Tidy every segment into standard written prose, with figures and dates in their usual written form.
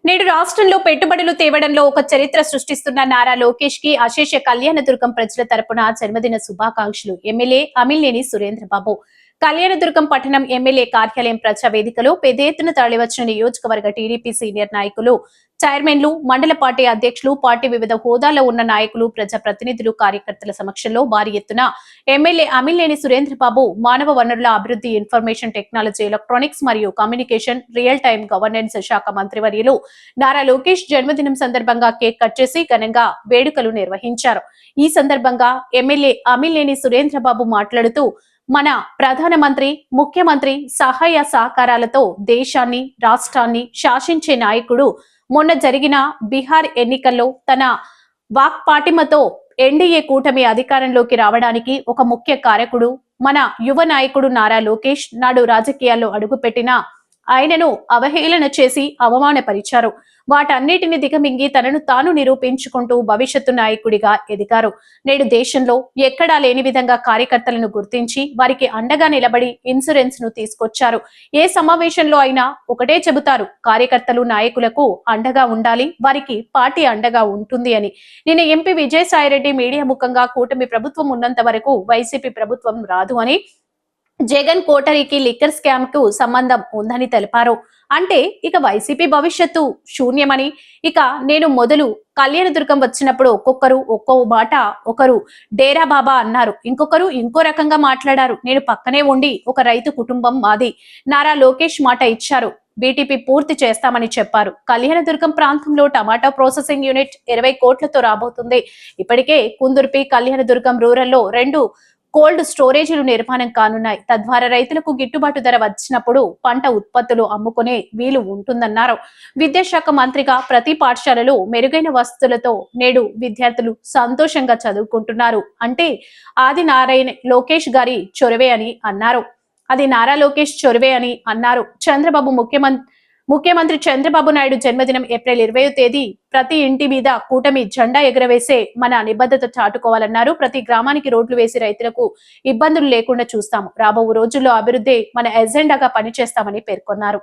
నేడు రాష్ట్రంలో పెట్టుబడులు తేవడంలో ఒక చరిత్ర సృష్టిస్తున్న నారా లోకేష్ కి అశేష కళ్యాణదుర్గం ప్రజల తరపున జన్మదిన శుభాకాంక్షలు. ఎమ్మెల్యే అమిలినేని సురేంద్రబాబు కళ్యాణదుర్గం పట్టణం ఎమ్మెల్యే కార్యాలయం ప్రజా వేదికలో పెద్ద ఎత్తున తరలివచ్చిన నియోజకవర్గ టీడీపీ సీనియర్ నాయకులు, చైర్మన్లు, మండల పార్టీ అధ్యక్షులు, పార్టీ వివిధ హోదాల్లో ఉన్న నాయకులు, ప్రజా ప్రతినిధులు, కార్యకర్తల సమక్షంలో భారీ ఎత్తున ఎమ్మెల్యే అమిలినేని సురేంద్రబాబు మానవ వనరుల అభివృద్ధి, ఇన్ఫర్మేషన్ టెక్నాలజీ, ఎలక్ట్రానిక్స్ మరియు కమ్యూనికేషన్, రియల్ టైమ్ గవర్నెన్స్ శాఖ మంత్రివర్యులు నారా లోకేష్ జన్మదినం సందర్భంగా కేక్ కట్ చేసి ఘనంగా వేడుకలు నిర్వహించారు. ఈ సందర్భంగా ఎమ్మెల్యే అమిలినేని సురేంద్రబాబు మాట్లాడుతూ, మన ప్రధానమంత్రి, ముఖ్యమంత్రి సహాయ సహకారాలతో దేశాన్ని, రాష్ట్రాన్ని శాసించే నాయకుడు మొన్న జరిగిన బీహార్ ఎన్నికల్లో తన వాక్పాటిమతో ఎన్డీఏ కూటమి అధికారంలోకి రావడానికి ఒక ముఖ్య కారకుడు మన యువ నాయకుడు నారా లోకేష్. నాడు రాజకీయాల్లో అడుగుపెట్టిన ఆయనను అవహేళన చేసి అవమానపరిచారు. వాటన్నిటిని దిగమింగి తనను తాను నిరూపించుకుంటూ భవిష్యత్తు నాయకుడిగా ఎదిగారు. నేడు దేశంలో ఎక్కడా లేని విధంగా కార్యకర్తలను గుర్తించి వారికి అండగా నిలబడి ఇన్సూరెన్స్ ను తీసుకొచ్చారు. ఏ సమావేశంలో అయినా ఒకటే చెబుతారు, కార్యకర్తలు నాయకులకు అండగా ఉండాలి, వారికి పార్టీ అండగా ఉంటుంది అని. నిన్న ఎంపీ విజయసాయిరెడ్డి మీడియా ముఖంగా కూటమి ప్రభుత్వం ఉన్నంత వరకు వైసీపీ ప్రభుత్వం రాదు అని, జగన్ కోటరీకి లిక్కర్ స్కామ్ కు సంబంధం ఉందని తెలిపారు. అంటే ఇక వైసీపీ భవిష్యత్తు శూన్యమని. ఇక నేను మొదలు కళ్యాణదుర్గం వచ్చినప్పుడు ఒక్కొక్కరు ఒక్కో మాట, ఒకరు డేరా బాబా అన్నారు, ఇంకొకరు ఇంకో రకంగా మాట్లాడారు. నేను పక్కనే ఉండి ఒక రైతు కుటుంబం మాది, నారా లోకేష్ మాట ఇచ్చారు, బీటీపీ పూర్తి చేస్తామని చెప్పారు. కళ్యాణదుర్గం ప్రాంతంలో టమాటా ప్రాసెసింగ్ యూనిట్ 20 కోట్లతో రాబోతుంది. ఇప్పటికే కుందుర్పి, కళ్యాణదుర్గం రూరల్లో 2 కోల్డ్ స్టోరేజీలు నిర్మాణం కానున్నాయి. తద్వారా రైతులకు గిట్టుబాటు ధర వచ్చినప్పుడు పంట ఉత్పత్తులు అమ్ముకునే వీలు ఉంటుందన్నారు. విద్యాశాఖ మంత్రిగా ప్రతి పాఠశాలలో మెరుగైన వసతులతో నేడు విద్యార్థులు సంతోషంగా చదువుకుంటున్నారు అంటే ఆది నారాయణ లోకేష్ గారి చొరవే అని అన్నారు. అది నారా లోకేష్ చొరవే అని అన్నారు. చంద్రబాబు ముఖ్యమంత్రి చంద్రబాబు నాయుడు జన్మదినం ఏప్రిల్ 20వ తేదీ ప్రతి ఇంటి మీద కూటమి జెండా ఎగరవేసే మన నిబద్ధత చాటుకోవాలన్నారు. ప్రతి గ్రామానికి రోడ్లు వేసి రైతులకు ఇబ్బందులు లేకుండా చూస్తాము. రాబో రోజుల్లో అభివృద్ధి మన ఎజెండాగా పనిచేస్తామని పేర్కొన్నారు.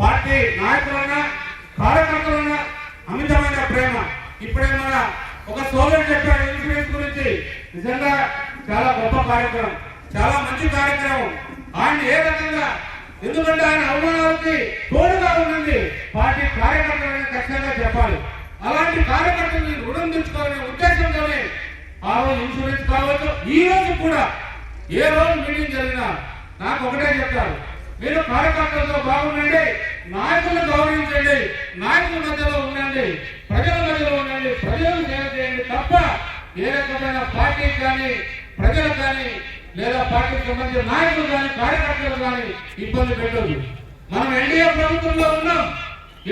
పార్టీ నాయకులైనా కార్యకర్తలైనా అమితమైన ప్రేమ. ఇప్పుడే మన ఒక సోదరుడు చెప్పారు ఇన్సూరెన్స్ గురించి. నిజంగా చాలా గొప్ప కార్యక్రమం, చాలా మంచి కార్యక్రమం. ఆయన ఏ రకంగా, ఎందుకంటే ఆయన అవమానాలకి తోడుగా ఉండండి పార్టీ కార్యకర్తలని ఖచ్చితంగా చెప్పాలి. అలాంటి కార్యకర్తల్ని రుణం తెచ్చుకోవాలనే ఉద్దేశంతోనే ఆ రోజు ఇన్సూరెన్స్ కావచ్చు. ఈ రోజు కూడా ఏ రోజు మీటింగ్ జరిగినా నాకు ఒకటే చెప్తారు, మీరు కార్యకర్తలతో బాగుండండి, నాయకులను గౌరవించండి, నాయకుల మధ్యలో ఉండండి, ప్రజల మధ్యలో ఉండండి, ప్రజలకు సేవ చేయండి తప్ప ఏ రకమైన పార్టీకి కానీ, ప్రజలకు కానీ, లేదా పార్టీకి సంబంధించిన నాయకులు కానీ, కార్యకర్తలు కానీ ఇబ్బంది పెట్టదు. మనం ఎన్డీఏ ప్రభుత్వంలో ఉన్నాం.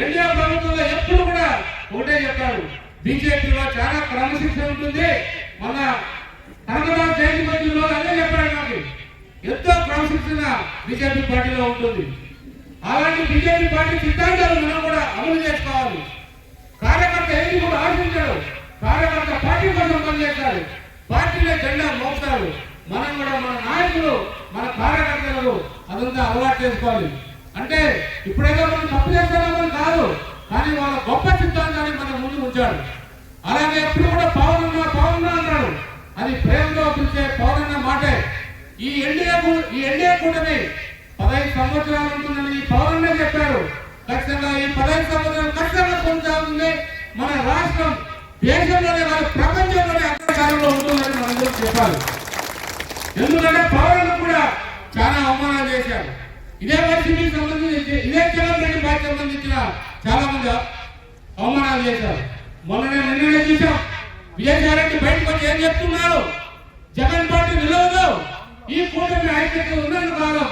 ఎన్డీఏ ప్రభుత్వంలో ఎప్పుడు కూడా ఒకటే చెప్పారు, బీజేపీలో చాలా క్రమశిక్షణ ఉంటుంది. మన కనకరాజు జయంతి మధ్యలో అదే చెప్పాడు, నాకు ఎంతో క్రమశిక్షణ బీజేపీ పార్టీలో ఉంటుంది. అలాంటి బీజేపీ పార్టీ సిద్ధాంతాలు మనం కూడా అమలు చేసుకోవాలి. కార్యకర్త ఏది కూడా ఆశించాడు, కార్యకర్త పార్టీ కోసం పనిచేస్తాడు, పార్టీలో జెండా మోపుతాడు. మనం కూడా మన నాయకులు, మన కార్యకర్తలు అదంతా అలవాటు చేసుకోవాలి. అంటే ఇప్పుడేదో మనం తప్పు చేస్తామని కాదు, కానీ వాళ్ళ గొప్ప సిద్ధాంతాన్ని మన ముందు ఉంచాడు. అలాగే ఎప్పుడు కూడా పవన్ అంటాడు, అది ప్రేమతో పిలిచే పవన్ మాటే. ఈ ఎన్డీఏ కూటమి 15 సంవత్సరాలు ఉంటుందని ఈ పవన్ చెప్పారు. ఖచ్చితంగా ఈ 15 సంవత్సరాలు ఖచ్చితంగా కొనసాగుతుంది. మన రాష్ట్రం దేశంలోనే కాదు, ప్రపంచంలోనే అగ్రస్థానంలో ఉంటుందని మనందరూ చెప్పాలి. ఎందుకంటే పవన్ కూడా చాలా అవమానాలు చేశారు. ఇదే వైసీపీకి సంబంధించి, ఇదే జగన్ రెడ్డి పార్టీకి సంబంధించిన చాలా మంది అవమానాలు చేశారు. నిన్ననే చూసాం, విజయసాయిరెడ్డి బయటకు వచ్చి ఏం చెప్తున్నారు, జగన్ పార్టీ నిలవదు, ఈ కూటమి ఐక్యత ఉన్నంత కాలం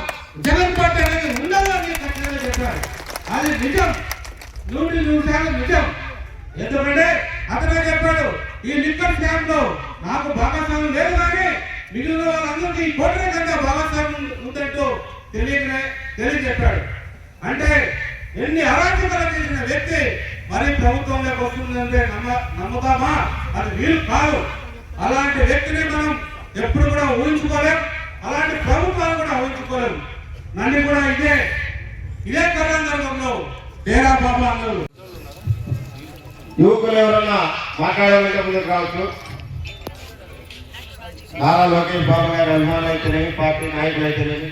జగన్ పార్టీ అనేది ఉండదు అని ఖచ్చితంగా చెప్పారు. అది నిజం, 100% నిజం. ఎందుకంటే అతనే చెప్పాడు, ఈ లిక్కర్ స్కామ్ లో నాకు భాగస్వామ్యం లేదు, కానీ మిగిలిన వాళ్ళందరికీ ఈ కూటమి కన్నా భాగస్వామ్యం ఉందంటూ తెలియజెప్పాడు. అంటే ఎన్ని అరాచకాలు చేసిన వ్యక్తి మరి ప్రభుత్వంలోకి వస్తుందంటే నమ్ముతామా? అది వీలు కాదు. అలాంటి వ్యక్తిని మనం ఎప్పుడు కూడా ఊహించుకోలేం, అలాంటి ప్రభుత్వాలు కూడా ఊహించుకోలేము. నన్ను కూడా ఇదే కర్ణాటకంలో డేరా బాబా అన్నారు. యువకులు ఎవరన్నా మాట్లాడాలంటే ముందుకు రావచ్చు. నారా లోకేష్ బాబు గారి అభిమానులు అయితేనేమి, పార్టీ నాయకులు అయితేనేమి,